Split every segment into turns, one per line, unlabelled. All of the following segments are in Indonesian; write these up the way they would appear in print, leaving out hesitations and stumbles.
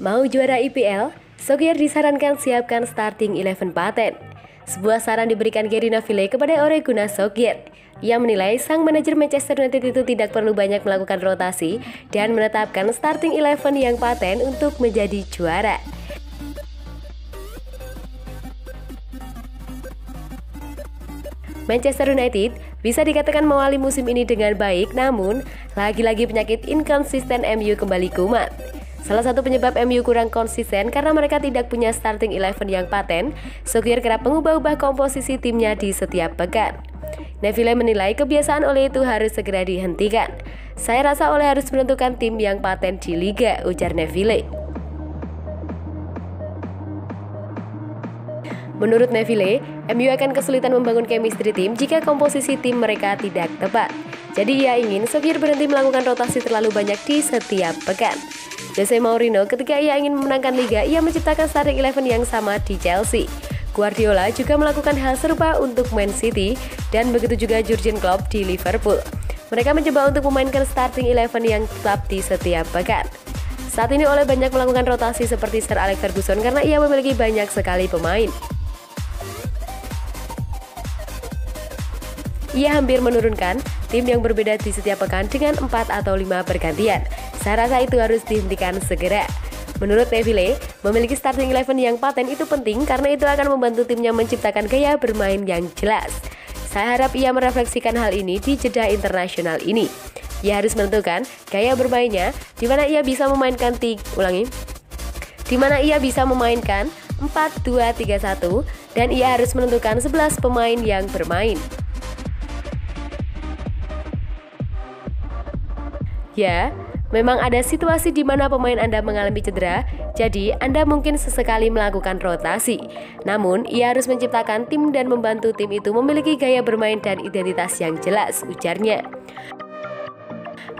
Mau juara IPL? Solskjaer disarankan siapkan starting 11 paten. Sebuah saran diberikan Gary Neville kepada Ole Gunnar Solskjaer. Ia menilai sang manajer Manchester United itu tidak perlu banyak melakukan rotasi dan menetapkan starting 11 yang paten untuk menjadi juara. Manchester United bisa dikatakan mengawali musim ini dengan baik, namun lagi-lagi penyakit inkonsisten MU kembali kumat. Salah satu penyebab MU kurang konsisten karena mereka tidak punya starting 11 yang paten. Solskjaer kerap mengubah-ubah komposisi timnya di setiap pekan. Neville menilai kebiasaan Ole itu harus segera dihentikan. Saya rasa Ole harus menentukan tim yang paten di liga, ujar Neville. Menurut Neville, MU akan kesulitan membangun chemistry tim jika komposisi tim mereka tidak tepat. Jadi ia ingin Solskjaer berhenti melakukan rotasi terlalu banyak di setiap pekan. Jose Mourinho ketika ia ingin memenangkan liga, ia menciptakan starting 11 yang sama di Chelsea. Guardiola juga melakukan hal serupa untuk Man City dan begitu juga Jurgen Klopp di Liverpool. Mereka mencoba untuk memainkan starting 11 yang tetap di setiap pekan. Saat ini Ole banyak melakukan rotasi seperti Sir Alex Ferguson karena ia memiliki banyak sekali pemain. Ia hampir menurunkan tim yang berbeda di setiap pekan dengan 4 atau 5 pergantian. Saya rasa itu harus dihentikan segera. Menurut Neville, memiliki starting 11 yang paten itu penting karena itu akan membantu timnya menciptakan gaya bermain yang jelas. Saya harap ia merefleksikan hal ini di jeda internasional ini. Ia harus menentukan gaya bermainnya di mana ia bisa memainkan 4-2-3-1 dan ia harus menentukan 11 pemain yang bermain. Ya, memang ada situasi di mana pemain Anda mengalami cedera, jadi Anda mungkin sesekali melakukan rotasi. Namun, ia harus menciptakan tim dan membantu tim itu memiliki gaya bermain dan identitas yang jelas, ujarnya.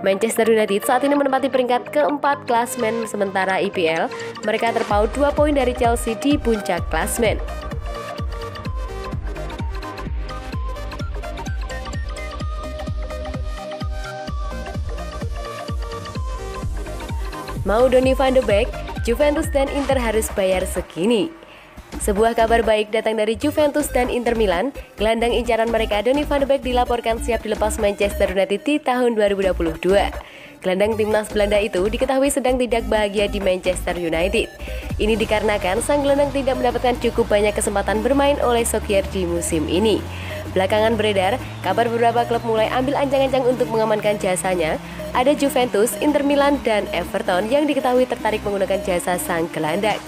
Manchester United saat ini menempati peringkat keempat klasmen sementara IPL. Mereka terpaut 2 poin dari Chelsea di puncak klasmen. Mau Donny van de Beek, Juventus dan Inter harus bayar segini. Sebuah kabar baik datang dari Juventus dan Inter Milan. Gelandang incaran mereka Donny van de Beek dilaporkan siap dilepas Manchester United di tahun 2022. Gelandang timnas Belanda itu diketahui sedang tidak bahagia di Manchester United. Ini dikarenakan sang gelandang tidak mendapatkan cukup banyak kesempatan bermain oleh Solskjaer di musim ini. Belakangan beredar, kabar beberapa klub mulai ambil ancang-ancang untuk mengamankan jasanya. Ada Juventus, Inter Milan, dan Everton yang diketahui tertarik menggunakan jasa sang gelandang.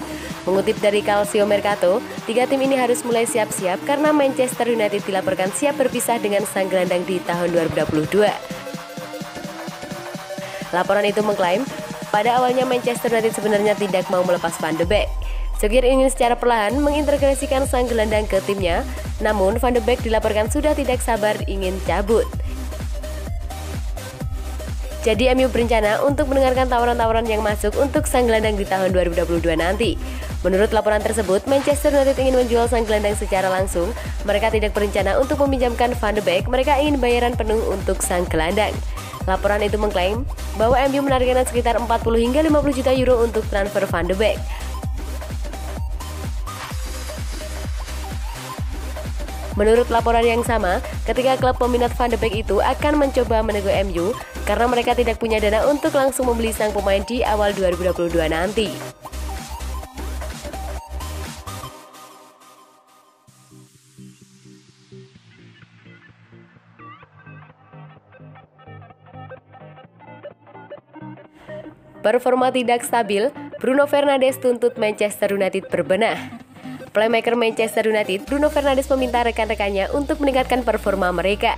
Mengutip dari Calcio Mercato, 3 tim ini harus mulai siap-siap karena Manchester United dilaporkan siap berpisah dengan sang gelandang di tahun 2022. Laporan itu mengklaim, pada awalnya Manchester United sebenarnya tidak mau melepas Van de Beek. Solskjaer ingin secara perlahan mengintegrasikan sang gelandang ke timnya, namun Van de Beek dilaporkan sudah tidak sabar ingin cabut. Jadi MU berencana untuk mendengarkan tawaran-tawaran yang masuk untuk sang gelandang di tahun 2022 nanti. Menurut laporan tersebut, Manchester United ingin menjual sang gelandang secara langsung. Mereka tidak berencana untuk meminjamkan Van de Beek, mereka ingin bayaran penuh untuk sang gelandang. Laporan itu mengklaim bahwa MU menargetkan sekitar 40 hingga 50 juta euro untuk transfer Van de Beek. Menurut laporan yang sama, ketika klub peminat Van de Beek itu akan mencoba menego MU karena mereka tidak punya dana untuk langsung membeli sang pemain di awal 2022 nanti. Performa tidak stabil, Bruno Fernandes tuntut Manchester United berbenah. Playmaker Manchester United, Bruno Fernandes meminta rekan-rekannya untuk meningkatkan performa mereka.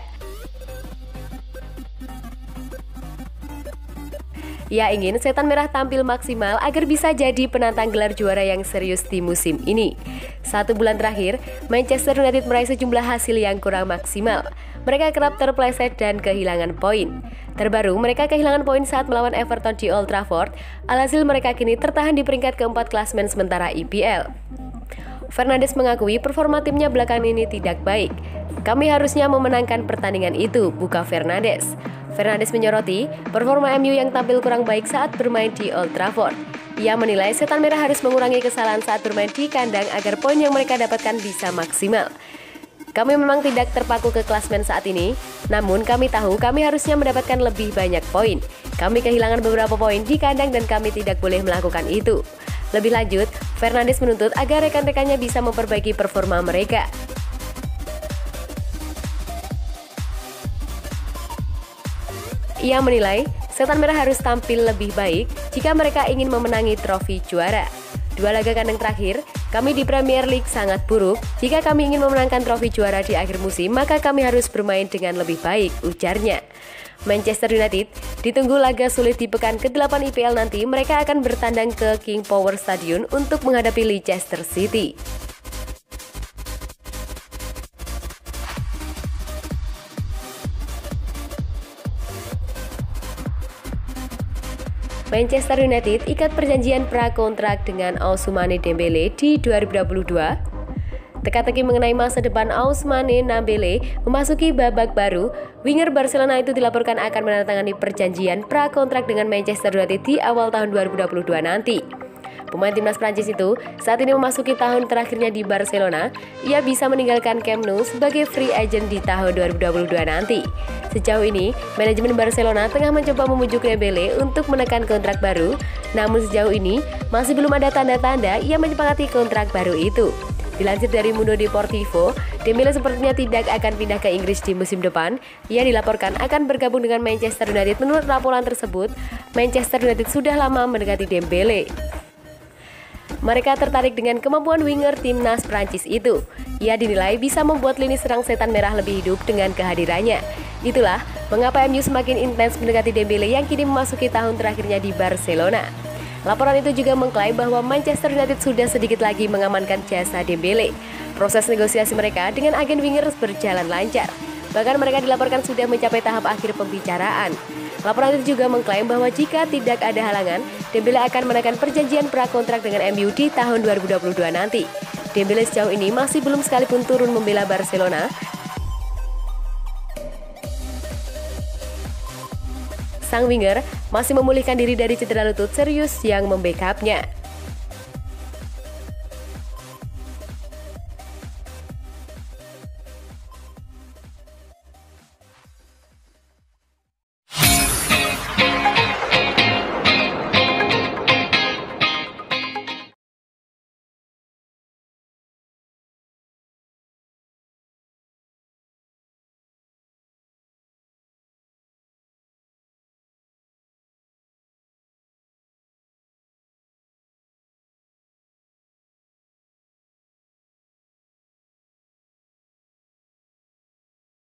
Ia ingin Setan Merah tampil maksimal agar bisa jadi penantang gelar juara yang serius di musim ini. 1 bulan terakhir, Manchester United meraih sejumlah hasil yang kurang maksimal. Mereka kerap terpleset dan kehilangan poin. Terbaru, mereka kehilangan poin saat melawan Everton di Old Trafford. Alhasil mereka kini tertahan di peringkat keempat klasmen sementara IPL. Fernandes mengakui performa timnya belakangan ini tidak baik. Kami harusnya memenangkan pertandingan itu, buka Fernandes. Fernandes menyoroti performa MU yang tampil kurang baik saat bermain di Old Trafford. Ia menilai Setan Merah harus mengurangi kesalahan saat bermain di kandang agar poin yang mereka dapatkan bisa maksimal. Kami memang tidak terpaku ke klasmen saat ini, namun kami tahu kami harusnya mendapatkan lebih banyak poin. Kami kehilangan beberapa poin di kandang dan kami tidak boleh melakukan itu. Lebih lanjut, Fernandes menuntut agar rekan-rekannya bisa memperbaiki performa mereka. Ia menilai Setan Merah harus tampil lebih baik jika mereka ingin memenangi trofi juara. 2 laga kandang terakhir, kami di Premier League sangat buruk. Jika kami ingin memenangkan trofi juara di akhir musim, maka kami harus bermain dengan lebih baik, ujarnya. Manchester United ditunggu laga sulit di pekan ke-8 IPL nanti. Mereka akan bertandang ke King Power Stadium untuk menghadapi Leicester City. Manchester United ikat perjanjian prakontrak dengan Ousmane Dembele di 2022. Teka-teki mengenai masa depan Ousmane Dembele memasuki babak baru. Winger Barcelona itu dilaporkan akan menandatangani perjanjian prakontrak dengan Manchester United di awal tahun 2022 nanti. Pemain timnas Prancis itu saat ini memasuki tahun terakhirnya di Barcelona. Ia bisa meninggalkan Camp Nou sebagai free agent di tahun 2022 nanti. Sejauh ini, manajemen Barcelona tengah mencoba membujuk Dembele untuk menekan kontrak baru. Namun sejauh ini, masih belum ada tanda-tanda ia menyepakati kontrak baru itu. Dilansir dari Mundo Deportivo, Dembele sepertinya tidak akan pindah ke Inggris di musim depan. Ia dilaporkan akan bergabung dengan Manchester United. Menurut laporan tersebut, Manchester United sudah lama mendekati Dembele. Mereka tertarik dengan kemampuan winger timnas Prancis itu. Ia dinilai bisa membuat lini serang Setan Merah lebih hidup dengan kehadirannya. Itulah mengapa MU semakin intens mendekati Dembele yang kini memasuki tahun terakhirnya di Barcelona. Laporan itu juga mengklaim bahwa Manchester United sudah sedikit lagi mengamankan jasa Dembele. Proses negosiasi mereka dengan agen winger berjalan lancar. Bahkan mereka dilaporkan sudah mencapai tahap akhir pembicaraan. Laporan itu juga mengklaim bahwa jika tidak ada halangan, Dembele akan menekan perjanjian prakontrak dengan MU di tahun 2022 nanti. Dembele sejauh ini masih belum sekalipun turun membela Barcelona. Sang winger masih memulihkan diri dari cedera lutut serius yang membackupnya.